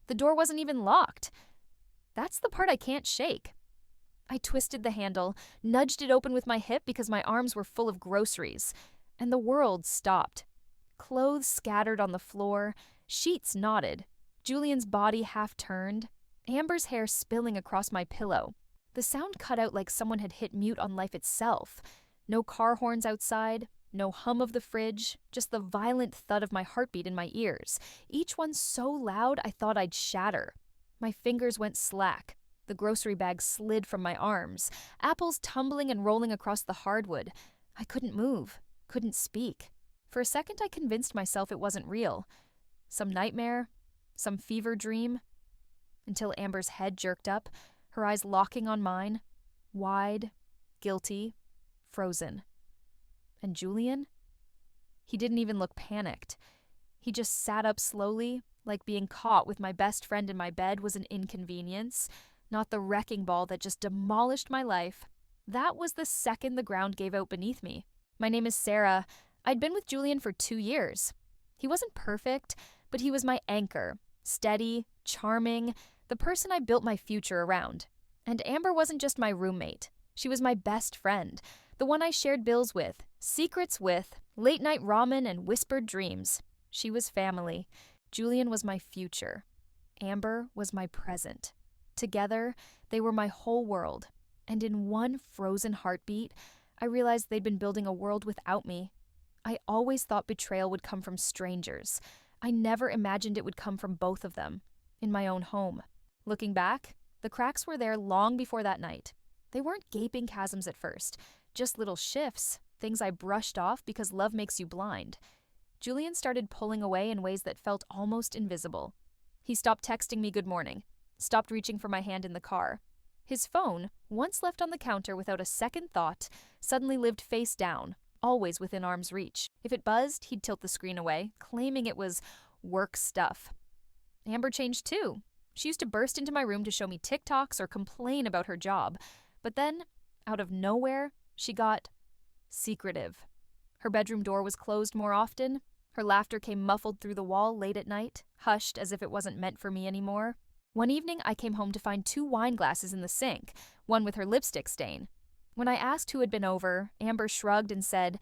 The door wasn't even locked. That's the part I can't shake. I twisted the handle, nudged it open with my hip because my arms were full of groceries, and the world stopped. Clothes scattered on the floor, sheets knotted, Julian's body half turned, Amber's hair spilling across my pillow. The sound cut out like someone had hit mute on life itself. No car horns outside, no hum of the fridge, just the violent thud of my heartbeat in my ears, each one so loud I thought I'd shatter. My fingers went slack. The grocery bag slid from my arms, apples tumbling and rolling across the hardwood. I couldn't move, couldn't speak. For a second I convinced myself it wasn't real. Some nightmare, some fever dream. Until Amber's head jerked up, her eyes locking on mine, wide, guilty, frozen. And Julian? He didn't even look panicked. He just sat up slowly, like being caught with my best friend in my bed was an inconvenience, not the wrecking ball that just demolished my life. That was the second the ground gave out beneath me. My name is Sarah. I'd been with Julian for 2 years. He wasn't perfect, but he was my anchor, steady, charming, the person I built my future around. And Amber wasn't just my roommate. She was my best friend, the one I shared bills with, secrets with, late-night ramen and whispered dreams. She was family. Julian was my future. Amber was my present. Together, they were my whole world. And in one frozen heartbeat, I realized they'd been building a world without me. I always thought betrayal would come from strangers. I never imagined it would come from both of them, in my own home. Looking back, the cracks were there long before that night. They weren't gaping chasms at first, just little shifts, things I brushed off because love makes you blind. Julian started pulling away in ways that felt almost invisible. He stopped texting me good morning, stopped reaching for my hand in the car. His phone, once left on the counter without a second thought, suddenly lived face down, always within arm's reach. If it buzzed, he'd tilt the screen away, claiming it was work stuff. Amber changed too. She used to burst into my room to show me TikToks or complain about her job. But then, out of nowhere, she got secretive. Her bedroom door was closed more often. Her laughter came muffled through the wall late at night, hushed as if it wasn't meant for me anymore. One evening, I came home to find 2 wine glasses in the sink, one with her lipstick stain. When I asked who had been over, Amber shrugged and said,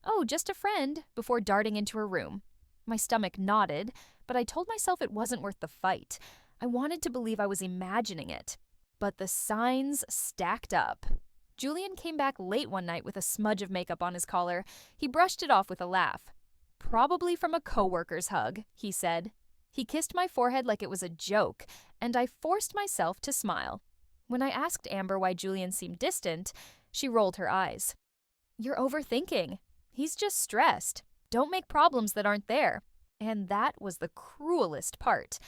"Oh, just a friend," before darting into her room. My stomach knotted, but I told myself it wasn't worth the fight. I wanted to believe I was imagining it. But the signs stacked up. Julian came back late one night with a smudge of makeup on his collar. He brushed it off with a laugh. "Probably from a coworker's hug," he said. He kissed my forehead like it was a joke, and I forced myself to smile. When I asked Amber why Julian seemed distant, she rolled her eyes. "You're overthinking. He's just stressed. Don't make problems that aren't there." And that was the cruelest part.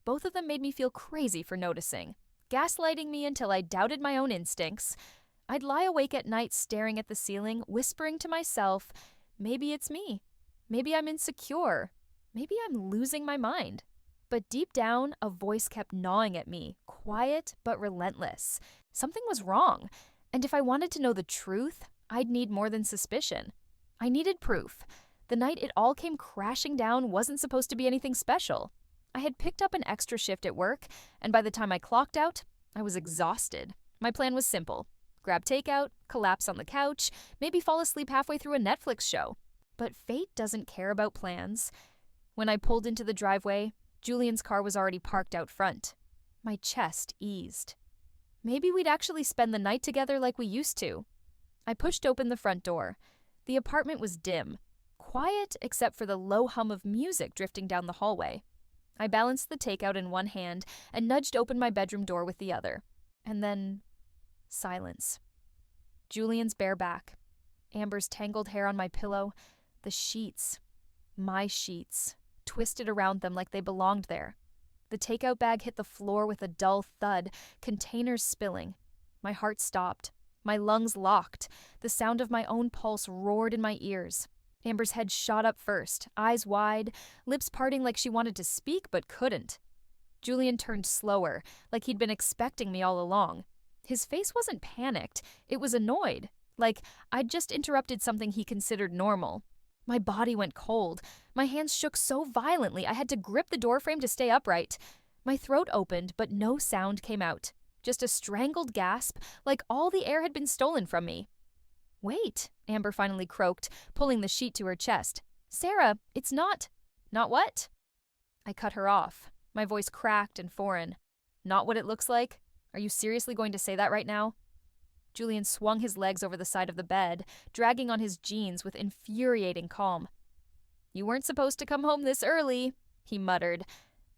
Both of them made me feel crazy for noticing, gaslighting me until I doubted my own instincts. I'd lie awake at night staring at the ceiling, whispering to myself, maybe it's me. Maybe I'm insecure. Maybe I'm losing my mind. But deep down, a voice kept gnawing at me, quiet but relentless. Something was wrong, and if I wanted to know the truth, I'd need more than suspicion. I needed proof. The night it all came crashing down wasn't supposed to be anything special. I had picked up an extra shift at work, and by the time I clocked out, I was exhausted. My plan was simple. Grab takeout, collapse on the couch, maybe fall asleep halfway through a Netflix show. But fate doesn't care about plans. When I pulled into the driveway, Julian's car was already parked out front. My chest eased. Maybe we'd actually spend the night together like we used to. I pushed open the front door. The apartment was dim, quiet except for the low hum of music drifting down the hallway. I balanced the takeout in one hand and nudged open my bedroom door with the other. And then, silence. Julian's bare back. Amber's tangled hair on my pillow. The sheets. My sheets. Twisted around them like they belonged there. The takeout bag hit the floor with a dull thud, containers spilling. My heart stopped. My lungs locked. The sound of my own pulse roared in my ears. Amber's head shot up first, eyes wide, lips parting like she wanted to speak but couldn't. Julian turned slower, like he'd been expecting me all along. His face wasn't panicked, it was annoyed, like I'd just interrupted something he considered normal. My body went cold. My hands shook so violently I had to grip the doorframe to stay upright. My throat opened, but no sound came out. Just a strangled gasp, like all the air had been stolen from me. "Wait," Amber finally croaked, pulling the sheet to her chest. "Sarah, it's not—" "Not what?" I cut her off, my voice cracked and foreign. "Not what it looks like? Are you seriously going to say that right now?" Julian swung his legs over the side of the bed, dragging on his jeans with infuriating calm. "You weren't supposed to come home this early," he muttered.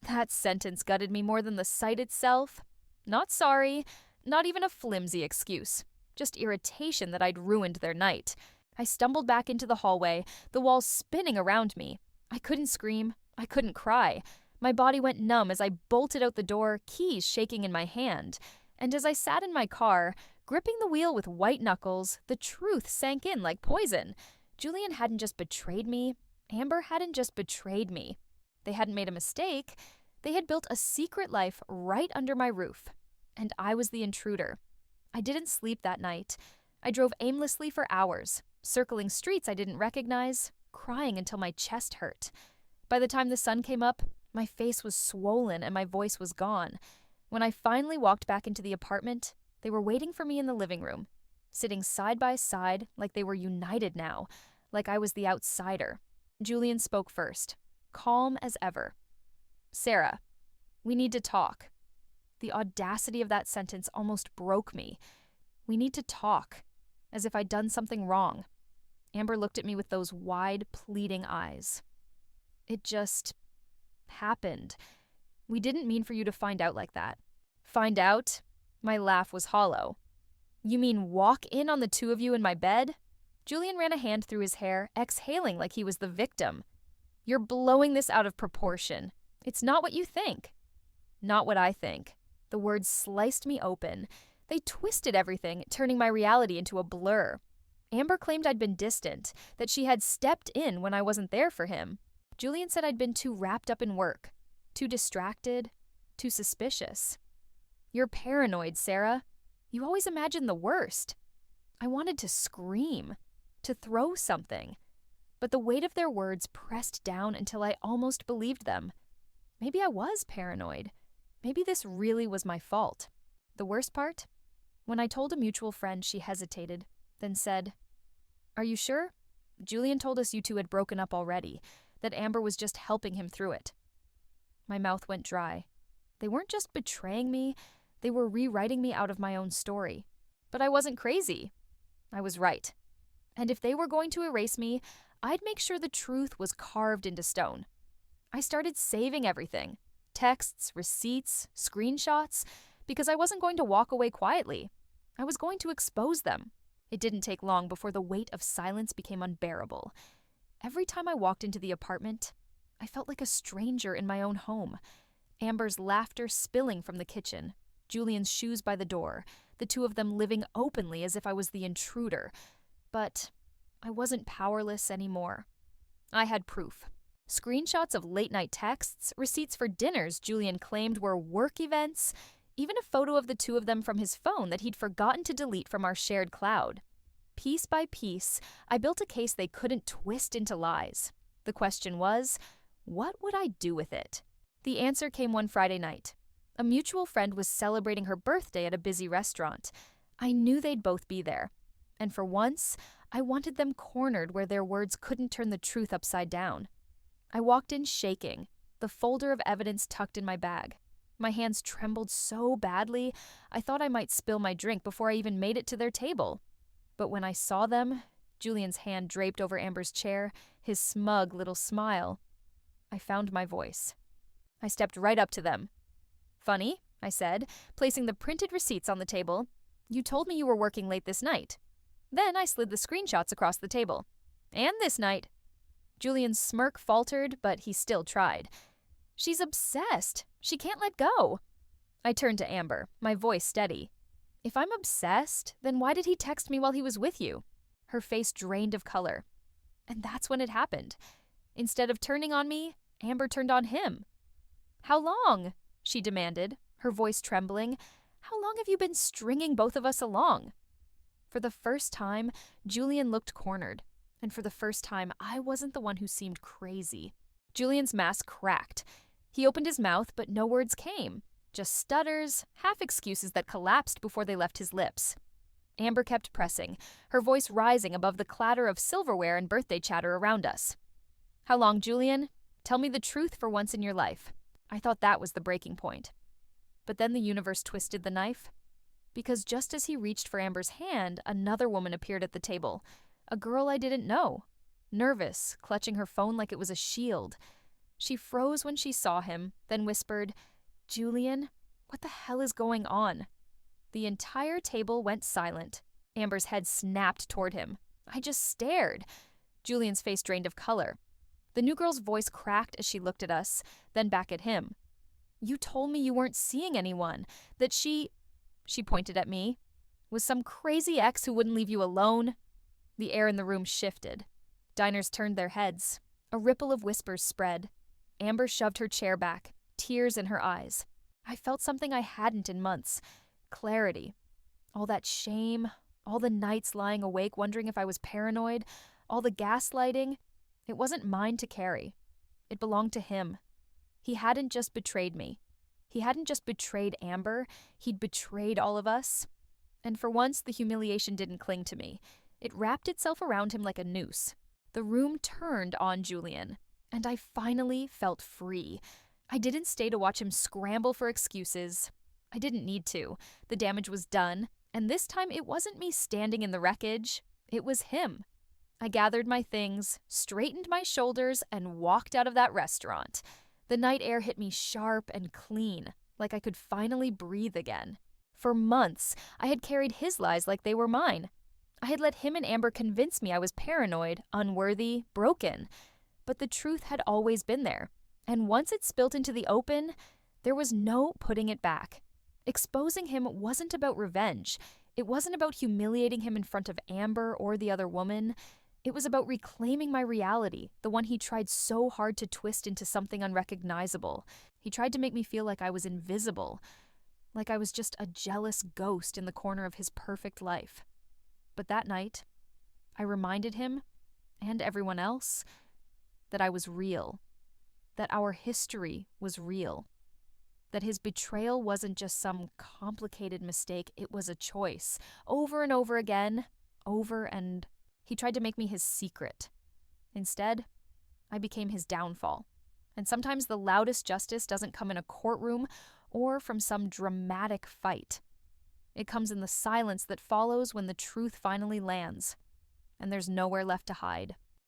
That sentence gutted me more than the sight itself. Not sorry, not even a flimsy excuse. Just irritation that I'd ruined their night. I stumbled back into the hallway, the walls spinning around me. I couldn't scream. I couldn't cry. My body went numb as I bolted out the door, keys shaking in my hand. And as I sat in my car, gripping the wheel with white knuckles, the truth sank in like poison. Julian hadn't just betrayed me. Amber hadn't just betrayed me. They hadn't made a mistake. They had built a secret life right under my roof. And I was the intruder. I didn't sleep that night. I drove aimlessly for hours, circling streets I didn't recognize, crying until my chest hurt. By the time the sun came up, my face was swollen and my voice was gone. When I finally walked back into the apartment, they were waiting for me in the living room, sitting side by side like they were united now, like I was the outsider. Julian spoke first, calm as ever. "Sarah, we need to talk." The audacity of that sentence almost broke me. "We need to talk," as if I'd done something wrong. Amber looked at me with those wide, pleading eyes. "It just happened. We didn't mean for you to find out like that." "Find out?" My laugh was hollow. "You mean walk in on the two of you in my bed?" Julian ran a hand through his hair, exhaling like he was the victim. "You're blowing this out of proportion. It's not what you think." "Not what I think." The words sliced me open. They twisted everything, turning my reality into a blur. Amber claimed I'd been distant, that she had stepped in when I wasn't there for him. Julian said I'd been too wrapped up in work, too distracted, too suspicious. "You're paranoid, Sarah. You always imagine the worst." I wanted to scream, to throw something. But the weight of their words pressed down until I almost believed them. Maybe I was paranoid. Maybe this really was my fault. The worst part? When I told a mutual friend, she hesitated, then said, "Are you sure? Julian told us you two had broken up already, that Amber was just helping him through it." My mouth went dry. They weren't just betraying me, they were rewriting me out of my own story. But I wasn't crazy. I was right. And if they were going to erase me, I'd make sure the truth was carved into stone. I started saving everything. Texts, receipts, screenshots, because I wasn't going to walk away quietly. I was going to expose them. It didn't take long before the weight of silence became unbearable. Every time I walked into the apartment, I felt like a stranger in my own home. Amber's laughter spilling from the kitchen, Julian's shoes by the door, the two of them living openly as if I was the intruder. But I wasn't powerless anymore. I had proof. Screenshots of late-night texts, receipts for dinners Julian claimed were work events, even a photo of the two of them from his phone that he'd forgotten to delete from our shared cloud. Piece by piece, I built a case they couldn't twist into lies. The question was, what would I do with it? The answer came one Friday night. A mutual friend was celebrating her birthday at a busy restaurant. I knew they'd both be there. And for once, I wanted them cornered where their words couldn't turn the truth upside down. I walked in shaking, the folder of evidence tucked in my bag. My hands trembled so badly, I thought I might spill my drink before I even made it to their table. But when I saw them, Julian's hand draped over Amber's chair, his smug little smile, I found my voice. I stepped right up to them. "Funny," I said, placing the printed receipts on the table. "You told me you were working late this night." Then I slid the screenshots across the table. "And this night." Julian's smirk faltered, but he still tried. "She's obsessed. She can't let go." I turned to Amber, my voice steady. "If I'm obsessed, then why did he text me while he was with you?" Her face drained of color. And that's when it happened. Instead of turning on me, Amber turned on him. "How long?" she demanded, her voice trembling. "How long have you been stringing both of us along?" For the first time, Julian looked cornered. And for the first time, I wasn't the one who seemed crazy. Julian's mask cracked. He opened his mouth, but no words came. Just stutters, half excuses that collapsed before they left his lips. Amber kept pressing, her voice rising above the clatter of silverware and birthday chatter around us. How long, Julian? Tell me the truth for once in your life. I thought that was the breaking point. But then the universe twisted the knife. Because just as he reached for Amber's hand, another woman appeared at the table. A girl I didn't know. Nervous, clutching her phone like it was a shield. She froze when she saw him, then whispered, "Julian, what the hell is going on?" The entire table went silent. Amber's head snapped toward him. I just stared. Julian's face drained of color. The new girl's voice cracked as she looked at us, then back at him. "You told me you weren't seeing anyone, that she pointed at me, was some crazy ex who wouldn't leave you alone." The air in the room shifted. Diners turned their heads. A ripple of whispers spread. Amber shoved her chair back, tears in her eyes. I felt something I hadn't in months. Clarity. All that shame, all the nights lying awake wondering if I was paranoid, all the gaslighting. It wasn't mine to carry. It belonged to him. He hadn't just betrayed me. He hadn't just betrayed Amber. He'd betrayed all of us. And for once, the humiliation didn't cling to me. It wrapped itself around him like a noose. The room turned on Julian, and I finally felt free. I didn't stay to watch him scramble for excuses. I didn't need to. The damage was done, and this time it wasn't me standing in the wreckage. It was him. I gathered my things, straightened my shoulders, and walked out of that restaurant. The night air hit me sharp and clean, like I could finally breathe again. For months, I had carried his lies like they were mine. I had let him and Amber convince me I was paranoid, unworthy, broken. But the truth had always been there. And once it spilt into the open, there was no putting it back. Exposing him wasn't about revenge. It wasn't about humiliating him in front of Amber or the other woman. It was about reclaiming my reality, the one he tried so hard to twist into something unrecognizable. He tried to make me feel like I was invisible, like I was just a jealous ghost in the corner of his perfect life. But that night, I reminded him, and everyone else, that I was real, that our history was real, that his betrayal wasn't just some complicated mistake, it was a choice, over and over again, and he tried to make me his secret. Instead, I became his downfall. And sometimes the loudest justice doesn't come in a courtroom or from some dramatic fight. It comes in the silence that follows when the truth finally lands, and there's nowhere left to hide.